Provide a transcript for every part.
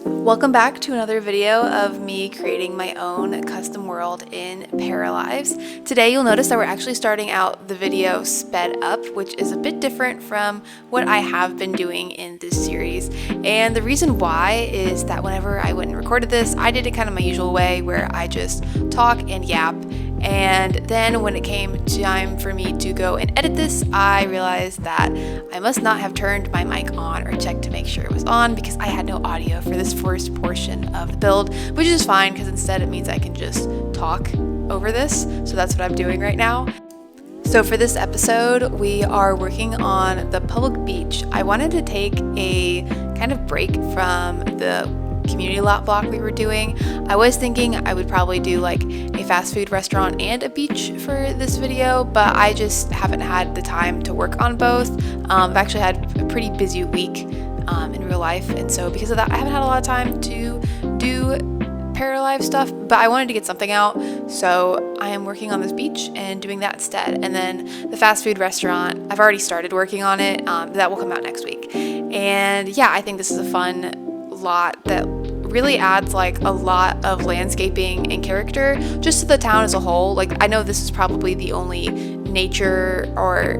Welcome back to another video of me creating my own custom world in Paralives. Today you'll notice that we're actually starting out the video sped up, which is a bit different from what I have been doing in this series. And the reason why is that whenever I went and recorded this, I did it kind of my usual way where I just talk and yap. And then when it came time for me to go and edit this, I realized that I must not have turned my mic on or checked to make sure it was on because I had no audio for this first portion of the build, which is fine because instead it means I can just talk over this. So that's what I'm doing right now. So for this episode, we are working on the public beach. I wanted to take a kind of break from the community lot block we were doing. I was thinking I would probably do like a fast food restaurant and a beach for this video, but I just haven't had the time to work on both. I've actually had a pretty busy week in real life, and so because of that I haven't had a lot of time to do Paralives stuff, but I wanted to get something out, so I am working on this beach and doing that instead. And then the fast food restaurant, I've already started working on it. That will come out next week. And yeah, I think this is a fun lot that really adds like a lot of landscaping and character just to the town as a whole. Like, I know this is probably the only nature or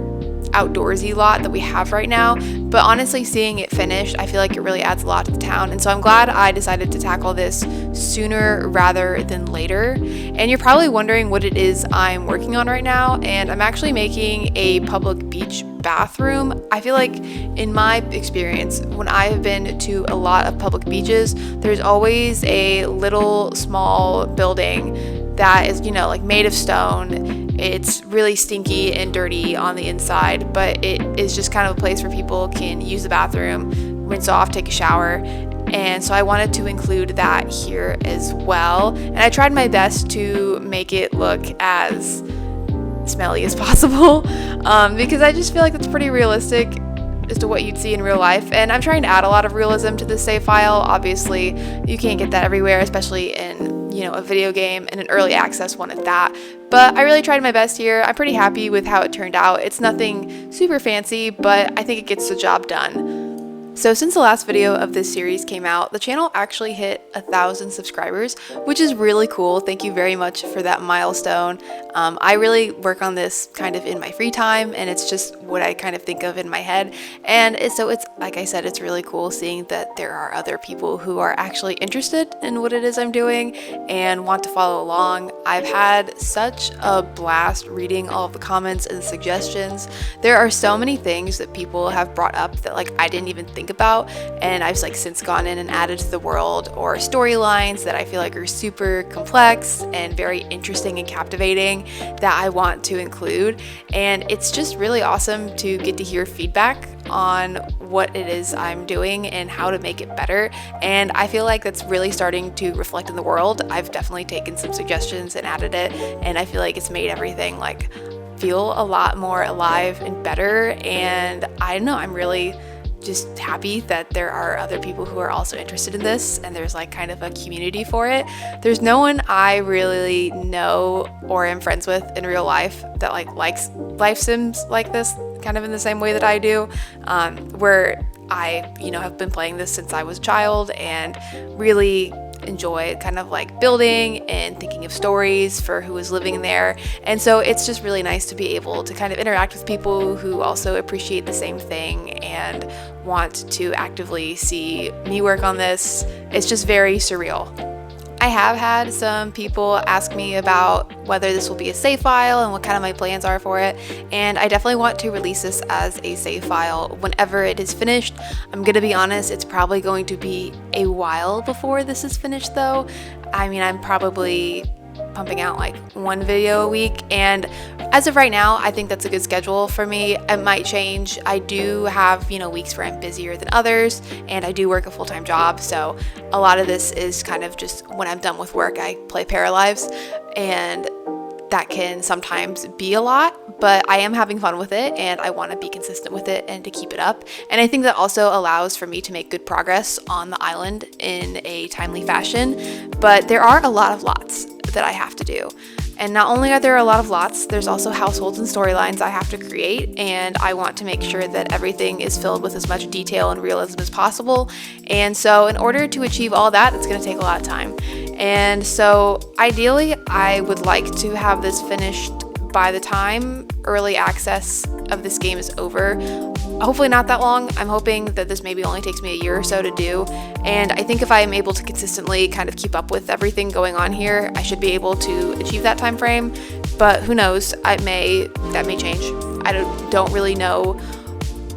outdoorsy lot that we have right now, but honestly seeing it finished, I feel like it really adds a lot to the town, and so I'm glad I decided to tackle this sooner rather than later. And you're probably wondering what it is I'm working on right now, and I'm actually making a public beach bathroom. I feel like in my experience, when I have been to a lot of public beaches, there's always a little small building that is, like made of stone. It's really stinky and dirty on the inside, but it is just kind of a place where people can use the bathroom, rinse off, take a shower. And so I wanted to include that here as well. And I tried my best to make it look as smelly as possible because I just feel like that's pretty realistic as to what you'd see in real life. And I'm trying to add a lot of realism to this save file. Obviously, you can't get that everywhere, especially in a video game, and an early access one at that. But I really tried my best here. I'm pretty happy with how it turned out. It's nothing super fancy, but I think it gets the job done. So since the last video of this series came out, the channel actually hit 1,000 subscribers, which is really cool. Thank you very much for that milestone. I really work on this kind of in my free time, and it's just what I kind of think of in my head. And so it's, like I said, it's really cool seeing that there are other people who are actually interested in what it is I'm doing and want to follow along. I've had such a blast reading all of the comments and suggestions. There are so many things that people have brought up that like I didn't even think about, and I've like since gone in and added to the world, or storylines that I feel like are super complex and very interesting and captivating that I want to include. And it's just really awesome to get to hear feedback on what it is I'm doing and how to make it better. And I feel like that's really starting to reflect in the world. I've definitely taken some suggestions and added it, and I feel like it's made everything like feel a lot more alive and better. And I don't know, I'm really just happy that there are other people who are also interested in this, and there's like kind of a community for it. There's no one I really know or am friends with in real life that likes life sims like this kind of in the same way that I do, where I have been playing this since I was a child and really enjoy kind of like building and thinking of stories for who is living there. And so it's just really nice to be able to kind of interact with people who also appreciate the same thing and want to actively see me work on this. It's just very surreal. I have had some people ask me about whether this will be a save file and what kind of my plans are for it, and I definitely want to release this as a save file whenever it is finished. I'm gonna be honest, it's probably going to be a while before this is finished though. I mean, I'm probably pumping out like one video a week, and as of right now I think that's a good schedule for me. It might change. I do have weeks where I'm busier than others, and I do work a full-time job, so a lot of this is kind of just when I'm done with work I play Paralives, and that can sometimes be a lot, but I am having fun with it and I want to be consistent with it and to keep it up. And I think that also allows for me to make good progress on the island in a timely fashion. But there are a lot of lots that I have to do. And not only are there a lot of lots, there's also households and storylines I have to create, and I want to make sure that everything is filled with as much detail and realism as possible. And so in order to achieve all that, it's going to take a lot of time. And so ideally, I would like to have this finished by the time early access of this game is over. Hopefully not that long. I'm hoping that this maybe only takes me a year or so to do, and I think if I am able to consistently kind of keep up with everything going on here, I should be able to achieve that time frame. But who knows, that may change. I don't really know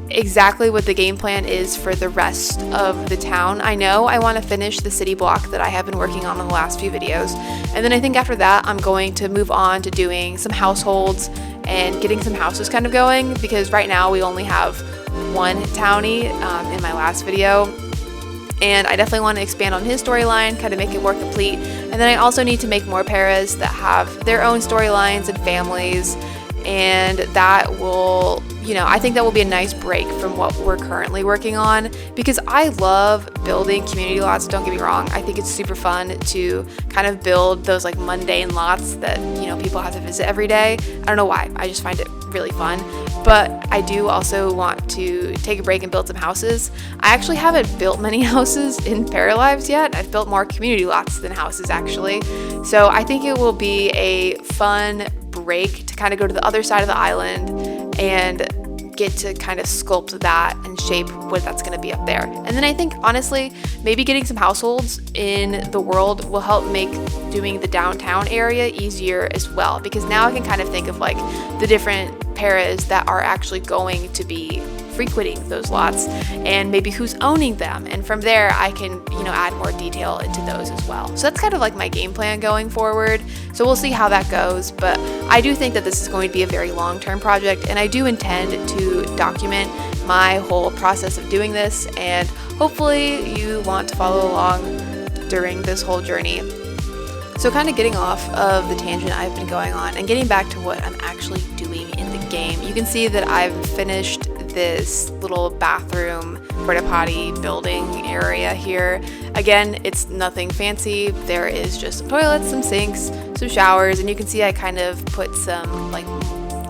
exactly what the game plan is for the rest of the town. I know I want to finish the city block that I have been working on in the last few videos, and then I think after that I'm going to move on to doing some households and getting some houses kind of going, because right now we only have one townie in my last video, and I definitely want to expand on his storyline, kind of make it more complete. And then I also need to make more paras that have their own storylines and families, and that will, I think that will be a nice break from what we're currently working on, because I love building community lots, don't get me wrong. I think it's super fun to kind of build those like mundane lots that, people have to visit every day. I don't know why, I just find it really fun. But I do also want to take a break and build some houses. I actually haven't built many houses in Paralives yet. I've built more community lots than houses actually. So I think it will be a fun break to kind of go to the other side of the island and get to kind of sculpt that and shape what that's going to be up there. And then I think honestly, maybe getting some households in the world will help make doing the downtown area easier as well, because now I can kind of think of like the different paras that are actually going to be frequenting those lots and maybe who's owning them, and from there I can add more detail into those as well. So that's kind of like my game plan going forward, so we'll see how that goes. But I do think that this is going to be a very long-term project, and I do intend to document my whole process of doing this, and hopefully you want to follow along during this whole journey. So kind of getting off of the tangent I've been going on and getting back to what I'm actually doing in the game, you can see that I've finished this little bathroom porta potty building area here. Again, it's nothing fancy. There is just some toilets, some sinks, some showers, and you can see I kind of put some like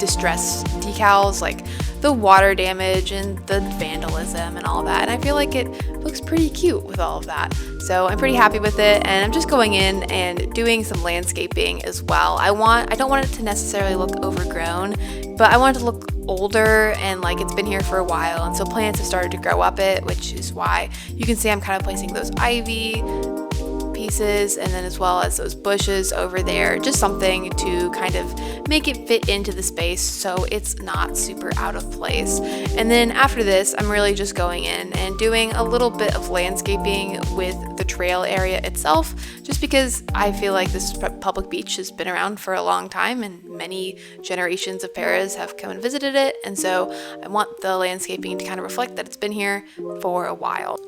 distress decals, like the water damage and the vandalism and all that, and I feel like it looks pretty cute with all of that. So I'm pretty happy with it, and I'm just going in and doing some landscaping as well. I don't want it to necessarily look overgrown, but I want it to look older and like it's been here for a while, and so plants have started to grow up it, which is why you can see I'm kind of placing those ivy pieces, and then as well as those bushes over there, just something to kind of make it fit into the space so it's not super out of place. And then after this, I'm really just going in and doing a little bit of landscaping with the trail area itself, just because I feel like this public beach has been around for a long time and many generations of paras have come and visited it, and so I want the landscaping to kind of reflect that it's been here for a while.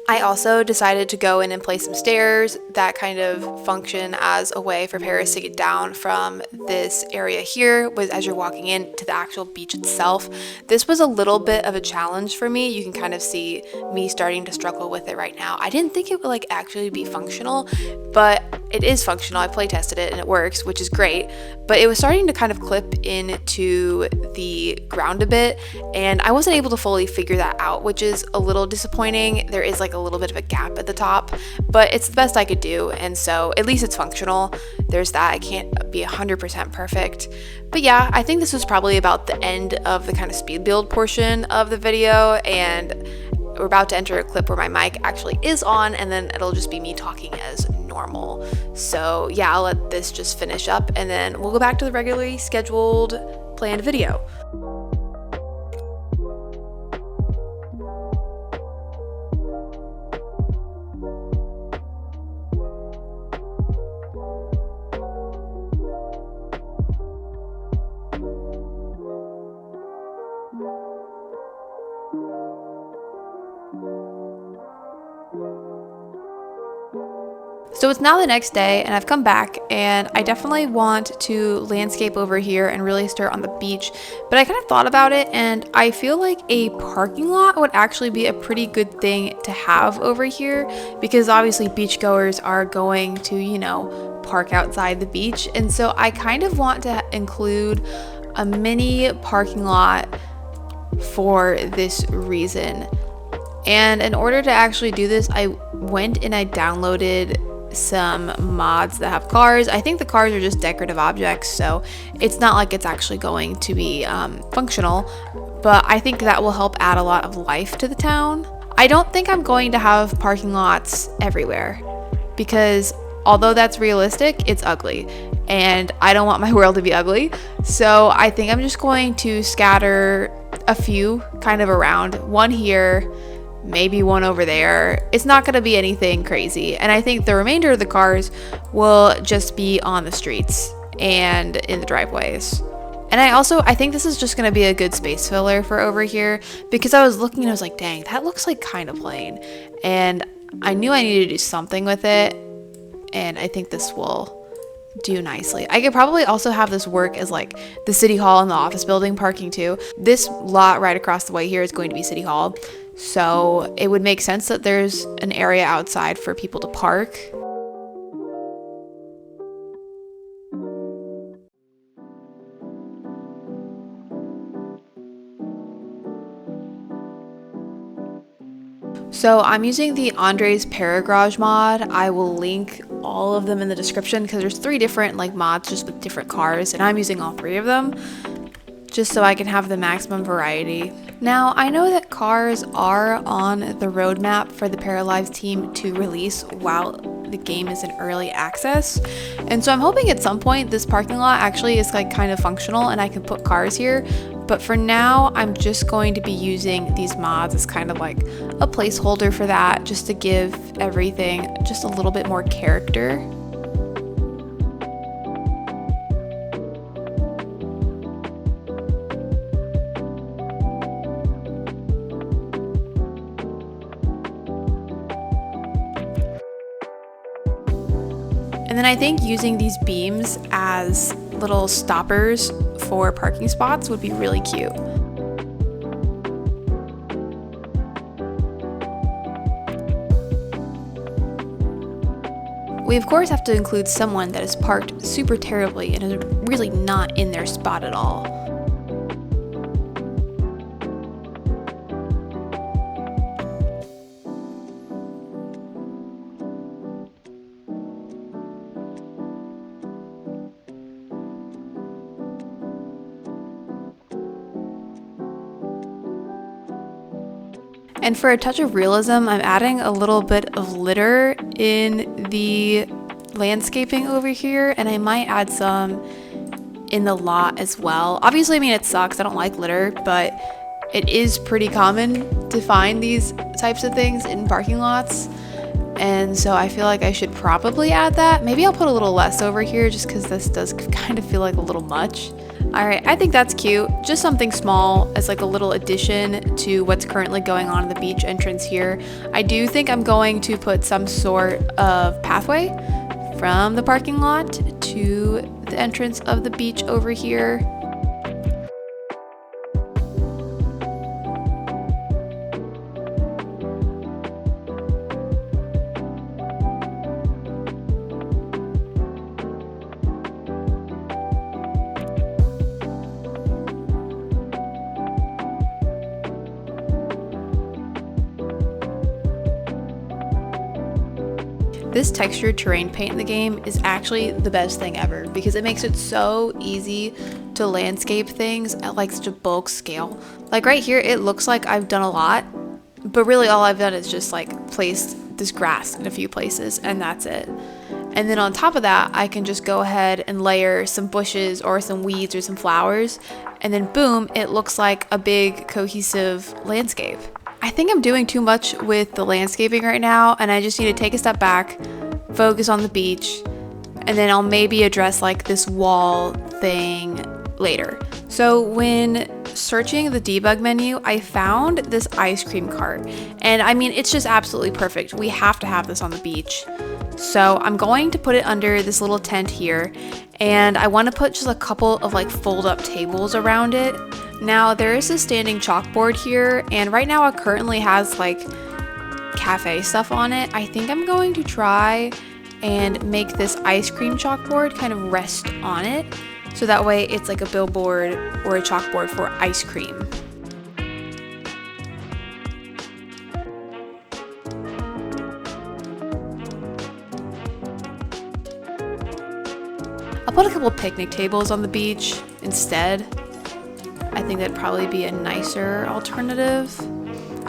I also decided to go in and place some stairs that kind of function as a way for paras to get down from this area here as you're walking in to the actual beach itself. This was a little bit of a challenge for me. You can kind of see me starting to struggle with it right now. I didn't think it would like actually be functional, but it is functional. I play tested it and it works, which is great, but it was starting to kind of clip into the ground a bit, and I wasn't able to fully figure that out, which is a little disappointing. There is like a little bit of a gap at the top, but it's the best I could do, and so at least it's functional. There's that. I can't be 100% perfect, but yeah, I think this was probably about the end of the kind of speed build portion of the video, and we're about to enter a clip where my mic actually is on, and then it'll just be me talking as normal. So yeah, I'll let this just finish up, and then we'll go back to the regularly scheduled planned video. So it's now the next day, and I've come back, and I definitely want to landscape over here and really start on the beach, but I kind of thought about it, and I feel like a parking lot would actually be a pretty good thing to have over here, because obviously beachgoers are going to, park outside the beach. And so I kind of want to include a mini parking lot for this reason. And in order to actually do this, I went and I downloaded some mods that have cars. I think the cars are just decorative objects, so it's not like it's actually going to be functional, but I think that will help add a lot of life to the town. I don't think I'm going to have parking lots everywhere because although that's realistic, it's ugly and I don't want my world to be ugly. So I think I'm just going to scatter a few kind of around, one here, maybe one over there. It's not going to be anything crazy. And I think the remainder of the cars will just be on the streets and in the driveways. And I think this is just going to be a good space filler for over here because I was looking and I was like, dang, that looks like kind of plain. And I knew I needed to do something with it. And I think this will do nicely. I could probably also have this work as like the city hall and the office building parking too. This lot right across the way here is going to be city hall. So it would make sense that there's an area outside for people to park. So I'm using the Andre's Paragarage mod. I will link all of them in the description because there's 3 different like mods just with different cars, and I'm using all 3 of them just so I can have the maximum variety. Now, I know that cars are on the roadmap for the Paralives team to release while the game is in early access. And so I'm hoping at some point this parking lot actually is like kind of functional and I can put cars here. But for now, I'm just going to be using these mods as kind of like a placeholder for that, just to give everything just a little bit more character. And then I think using these beams as little stoppers for parking spots would be really cute. We of course have to include someone that is parked super terribly and is really not in their spot at all. And for a touch of realism, I'm adding a little bit of litter in the landscaping over here, and I might add some in the lot as well. Obviously, I mean, it sucks. I don't like litter, but it is pretty common to find these types of things in parking lots. And so I feel like I should probably add that. Maybe I'll put a little less over here just because this does kind of feel like a little much. All right, I think that's cute. Just something small as like a little addition to what's currently going on in the beach entrance here. I do think I'm going to put some sort of pathway from the parking lot to the entrance of the beach over here. This textured terrain paint in the game is actually the best thing ever because it makes it so easy to landscape things at like such a bulk scale. Like right here, it looks like I've done a lot, but really all I've done is just like placed this grass in a few places and that's it. And then on top of that, I can just go ahead and layer some bushes or some weeds or some flowers, and then boom, it looks like a big cohesive landscape. I think I'm doing too much with the landscaping right now, and I just need to take a step back, focus on the beach, and then I'll maybe address like this wall thing later. So when searching the debug menu, I found this ice cream cart, and I mean, it's just absolutely perfect. We have to have this on the beach. So I'm going to put it under this little tent here, and I want to put just a couple of like fold up tables around it. Now there is a standing chalkboard here, and right now it currently has like cafe stuff on it. I think I'm going to try and make this ice cream chalkboard kind of rest on it. So that way it's like a billboard or a chalkboard for ice cream. I'll put a couple picnic tables on the beach instead. I think that'd probably be a nicer alternative.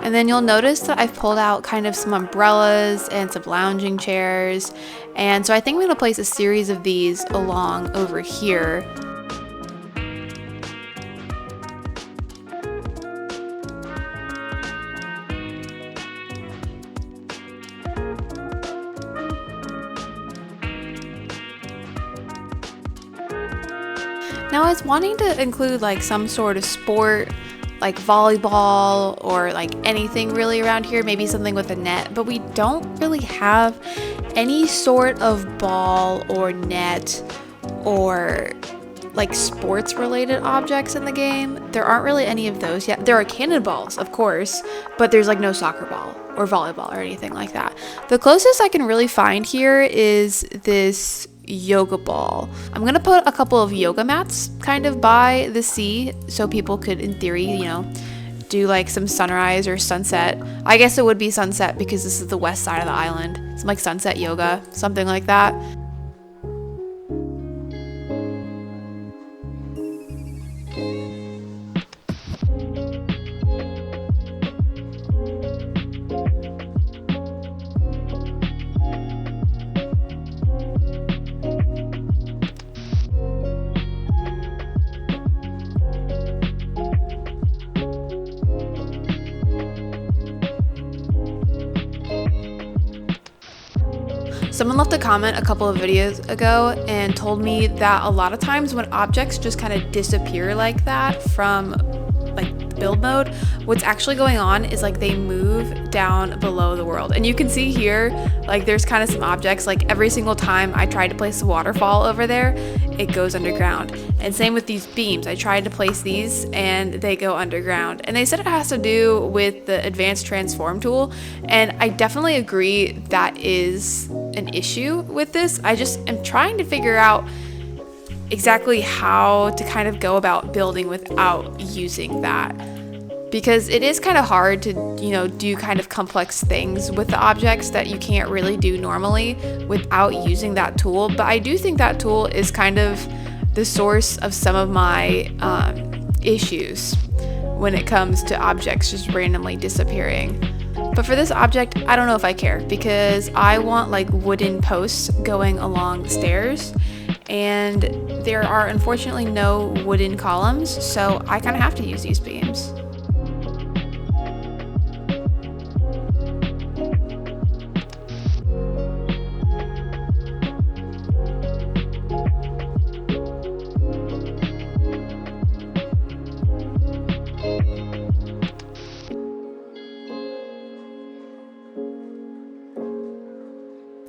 And then you'll notice that I've pulled out kind of some umbrellas and some lounging chairs. And so I think I'm gonna place a series of these along over here. Now I was wanting to include like some sort of sport, like volleyball or like anything really around here, maybe something with a net, but we don't really have any sort of ball or net or like sports related objects in the game. There aren't really any of those yet. There are cannonballs, of course, but there's like no soccer ball or volleyball or anything like that. The closest I can really find here is this yoga ball. I'm gonna put a couple of yoga mats kind of by the sea so people could, in theory, you know, do like some sunrise or sunset. I guess it would be sunset because this is the west side of the island. Some like sunset yoga, something like that. Someone left a comment a couple of videos ago and told me that a lot of times when objects just kind of disappear like that from like build mode, what's actually going on is like they move down below the world. And you can see here, like there's kind of some objects, like every single time I tried to place a waterfall over there, it goes underground. And same with these beams. I tried to place these and they go underground. And they said it has to do with the advanced transform tool. And I definitely agree that is an issue with this. I just am trying to figure out exactly how to kind of go about building without using that, because it is kind of hard to, you know, do kind of complex things with the objects that you can't really do normally without using that tool. But I do think that tool is kind of the source of some of my issues when it comes to objects just randomly disappearing. But for this object, I don't know if I care, because I want like wooden posts going along the stairs, and there are unfortunately no wooden columns, so I kind of have to use these beams.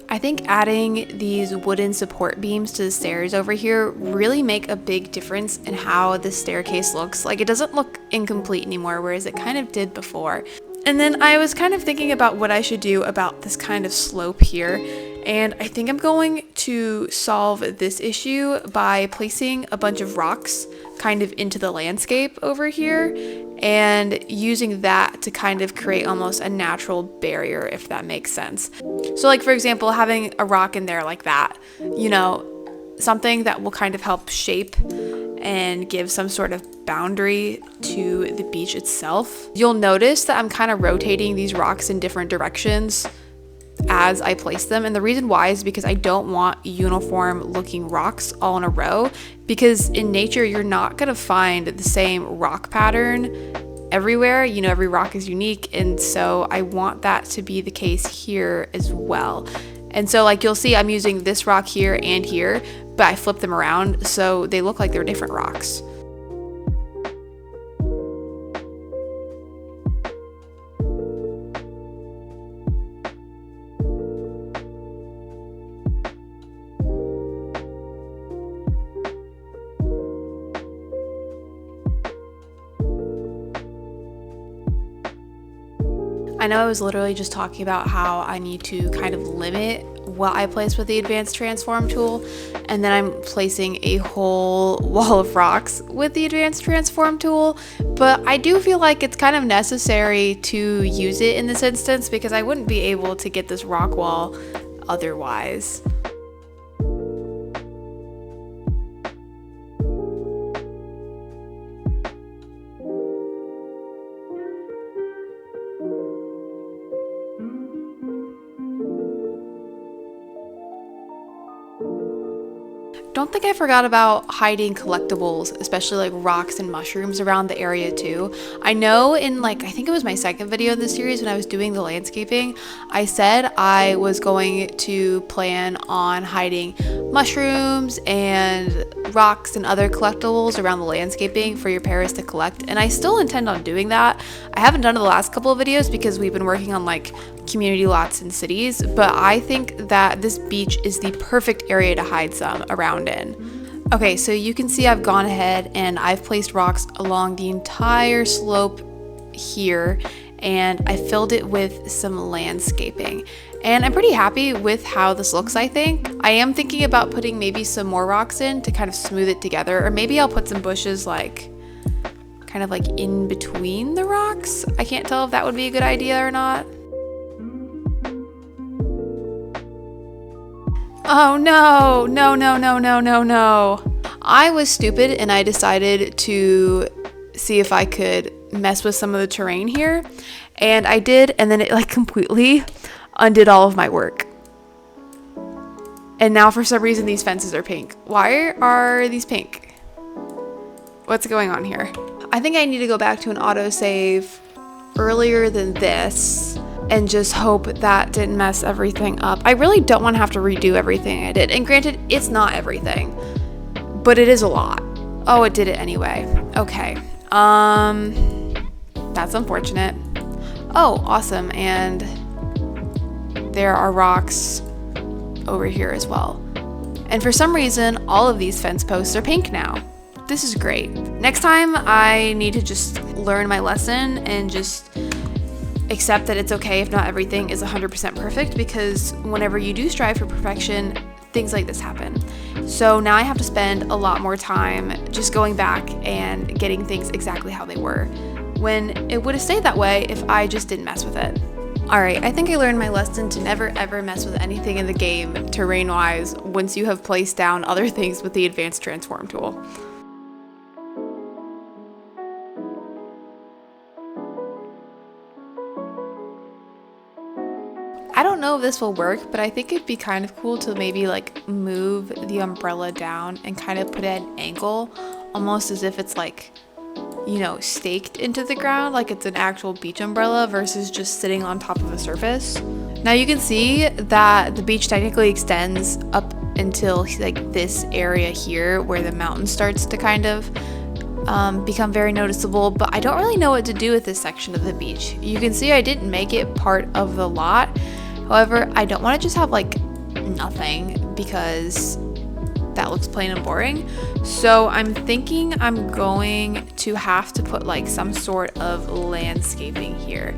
I think adding these wooden support beams to the stairs over here really make a big difference in how the staircase looks. Like, it doesn't look incomplete anymore, whereas it kind of did before. And then I was kind of thinking about what I should do about this kind of slope here. And I think I'm going to solve this issue by placing a bunch of rocks kind of into the landscape over here and using that to kind of create almost a natural barrier, if that makes sense. So like, for example, having a rock in there like that, you know, something that will kind of help shape and give some sort of boundary to the beach itself. You'll notice that I'm kind of rotating these rocks in different directions as I place them, and the reason why is because I don't want uniform looking rocks all in a row, because in nature you're not going to find the same rock pattern everywhere. You know, every rock is unique, and so I want that to be the case here as well. And so like you'll see I'm using this rock here and here, but I flip them around so they look like they're different rocks. I know I was literally just talking about how I need to kind of limit what I place with the advanced transform tool, and then I'm placing a whole wall of rocks with the advanced transform tool, but I do feel like it's kind of necessary to use it in this instance because I wouldn't be able to get this rock wall otherwise. Don't think I forgot about hiding collectibles, especially like rocks and mushrooms around the area too. I know in I think it was my second video in this series when I was doing the landscaping, I said I was going to plan on hiding mushrooms and rocks and other collectibles around the landscaping for your Paris to collect, and I still intend on doing that. I haven't done it the last couple of videos because we've been working on community lots in cities, but I think that this beach is the perfect area to hide some around in. Okay, so you can see I've gone ahead and I've placed rocks along the entire slope here, and I filled it with some landscaping. And I'm pretty happy with how this looks, I think. I am thinking about putting maybe some more rocks in to kind of smooth it together, or maybe I'll put some bushes kind of in between the rocks. I can't tell if that would be a good idea or not. Oh no, no, no, no, no, no, no. I was stupid and I decided to see if I could mess with some of the terrain here. And I did, and then it completely undid all of my work. And now for some reason these fences are pink. Why are these pink? What's going on here? I think I need to go back to an autosave earlier than this and just hope that didn't mess everything up. I really don't want to have to redo everything I did. And granted, it's not everything, but it is a lot. Oh, it did it anyway. Okay. That's unfortunate. Oh, awesome. And there are rocks over here as well. And for some reason, all of these fence posts are pink now. This is great. Next time, I need to just learn my lesson and just accept that it's okay if not everything is 100% perfect, because whenever you do strive for perfection, things like this happen. So now I have to spend a lot more time just going back and getting things exactly how they were, when it would have stayed that way if I just didn't mess with it. Alright, I think I learned my lesson to never ever mess with anything in the game terrain-wise once you have placed down other things with the advanced transform tool. I don't know if this will work, but I think it'd be kind of cool to maybe move the umbrella down and kind of put it at an angle, almost as if it's staked into the ground, like it's an actual beach umbrella versus just sitting on top of a surface. Now you can see that the beach technically extends up until this area here where the mountain starts to kind of become very noticeable, but I don't really know what to do with this section of the beach. You can see I didn't make it part of the lot. However, I don't want to just have nothing, because that looks plain and boring. So I'm thinking I'm going to have to put some sort of landscaping here.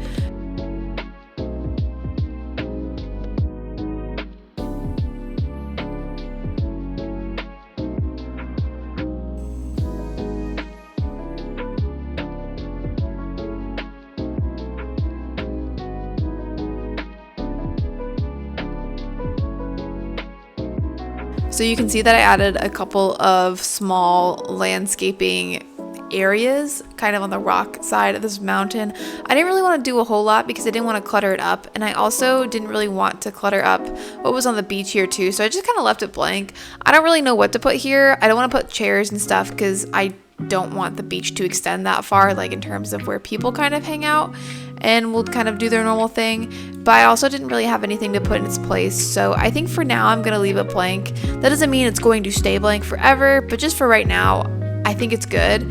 So you can see that I added a couple of small landscaping areas kind of on the rock side of this mountain. I didn't really want to do a whole lot because I didn't want to clutter it up, and I also didn't really want to clutter up what was on the beach here too, so I just kind of left it blank. I don't really know what to put here. I don't want to put chairs and stuff because I don't want the beach to extend that far, in terms of where people kind of hang out and will kind of do their normal thing, but I also didn't really have anything to put in its place, so I think for now I'm gonna leave it blank. That doesn't mean it's going to stay blank forever, but just for right now, I think it's good.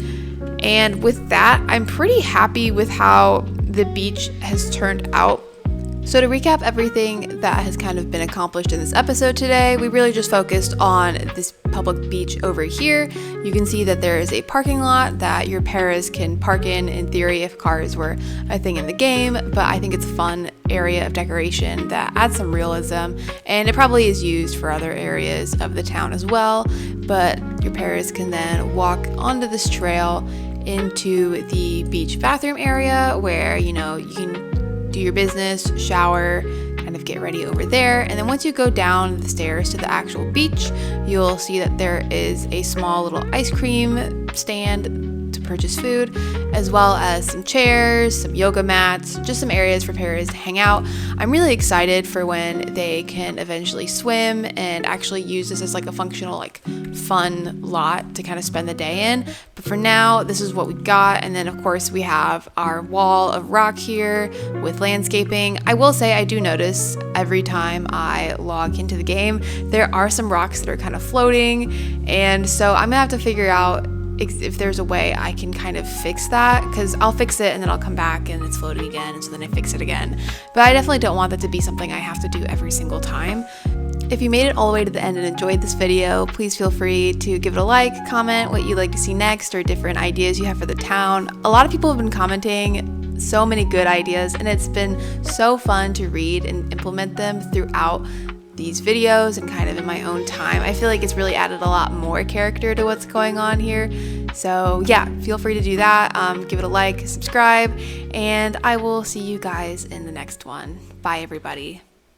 And with that, I'm pretty happy with how the beach has turned out. So to recap everything that has kind of been accomplished in this episode today, we really just focused on this public beach over here. You can see that there is a parking lot that your paras can park in theory, if cars were a thing in the game, but I think it's a fun area of decoration that adds some realism, and it probably is used for other areas of the town as well. But your paras can then walk onto this trail into the beach bathroom area where, you know, you can do your business, shower, kind of get ready over there. And then once you go down the stairs to the actual beach, you'll see that there is a small little ice cream stand to purchase food, as well as some chairs, some yoga mats, just some areas for paras to hang out. I'm really excited for when they can eventually swim and actually use this as like a functional, like fun lot to kind of spend the day in. But for now, this is what we got. And then of course we have our wall of rock here with landscaping. I will say I do notice every time I log into the game, there are some rocks that are kind of floating. And so I'm gonna have to figure out if there's a way I can kind of fix that, because I'll fix it and then I'll come back and it's floating again, and so then I fix it again. But I definitely don't want that to be something I have to do every single time. If you made it all the way to the end and enjoyed this video, please feel free to give it a like, comment what you'd like to see next or different ideas you have for the town. A lot of people have been commenting so many good ideas, and it's been so fun to read and implement them throughout these videos and kind of in my own time. I feel like it's really added a lot more character to what's going on here. So yeah, feel free to do that. Give it a like, subscribe, and I will see you guys in the next one. Bye everybody.